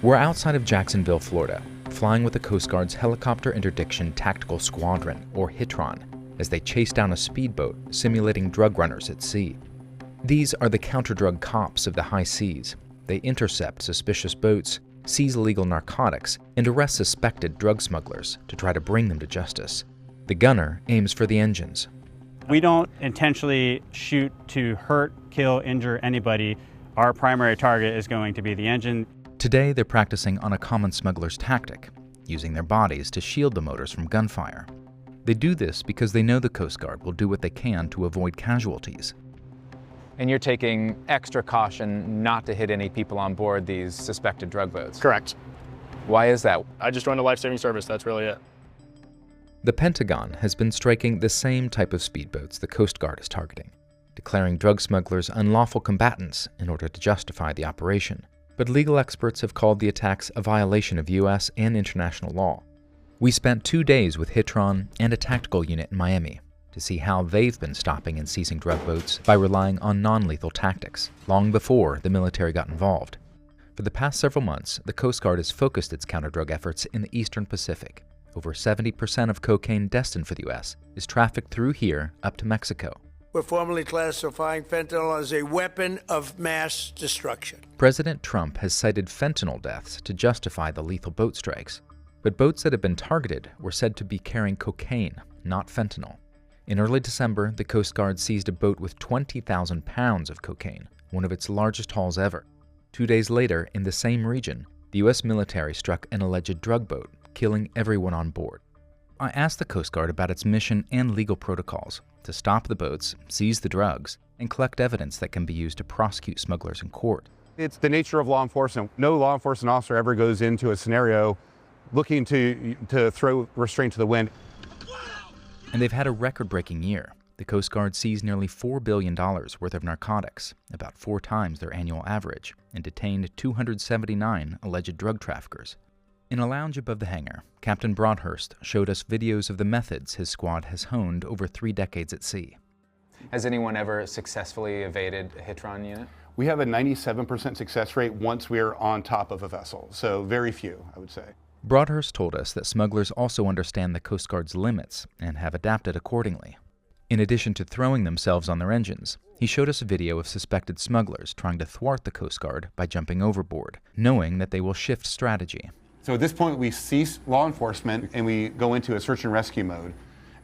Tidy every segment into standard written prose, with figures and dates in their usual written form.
We're outside of Jacksonville, Florida, flying with the Coast Guard's Helicopter Interdiction Tactical Squadron, or HITRON, as they chase down a speedboat simulating drug runners at sea. These are the counter-drug cops of the high seas. They intercept suspicious boats, seize illegal narcotics, and arrest suspected drug smugglers to try to bring them to justice. The gunner aims for the engines. We don't intentionally shoot to hurt, kill, injure anybody. Our primary target is going to be the engine. Today, they're practicing on a common smuggler's tactic, using their bodies to shield the motors from gunfire. They do this because they know the Coast Guard will do what they can to avoid casualties. And you're taking extra caution not to hit any people on board these suspected drug boats? Correct. Why is that? I just joined a life-saving service, that's really it. The Pentagon has been striking the same type of speedboats the Coast Guard is targeting, declaring drug smugglers unlawful combatants in order to justify the operation. But legal experts have called the attacks a violation of U.S. and international law. We spent 2 days with HITRON and a tactical unit in Miami to see how they've been stopping and seizing drug boats by relying on non-lethal tactics, long before the military got involved. For the past several months, the Coast Guard has focused its counter-drug efforts in the Eastern Pacific. Over 70% of cocaine destined for the U.S. is trafficked through here up to Mexico. We're formally classifying fentanyl as a weapon of mass destruction. President Trump has cited fentanyl deaths to justify the lethal boat strikes. But boats that have been targeted were said to be carrying cocaine, not fentanyl. In early December, the Coast Guard seized a boat with 20,000 pounds of cocaine, one of its largest hauls ever. 2 days later, in the same region, the U.S. military struck an alleged drug boat, killing everyone on board. I asked the Coast Guard about its mission and legal protocols to stop the boats, seize the drugs, and collect evidence that can be used to prosecute smugglers in court. It's the nature of law enforcement. No law enforcement officer ever goes into a scenario looking to throw restraint to the wind. And they've had a record-breaking year. The Coast Guard seized nearly $4 billion worth of narcotics, about 4 times their annual average, and detained 279 alleged drug traffickers. In a lounge above the hangar, Captain Broadhurst showed us videos of the methods his squad has honed over 3 decades at sea. Has anyone ever successfully evaded a HITRON unit? We have a 97% success rate once we're on top of a vessel, so very few, I would say. Broadhurst told us that smugglers also understand the Coast Guard's limits and have adapted accordingly. In addition to throwing themselves on their engines, he showed us a video of suspected smugglers trying to thwart the Coast Guard by jumping overboard, knowing that they will shift strategy. So at this point, we cease law enforcement and we go into a search and rescue mode.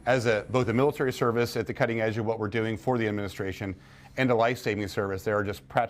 As both a military service at the cutting edge of what we're doing for the administration and a life-saving service, there are just practical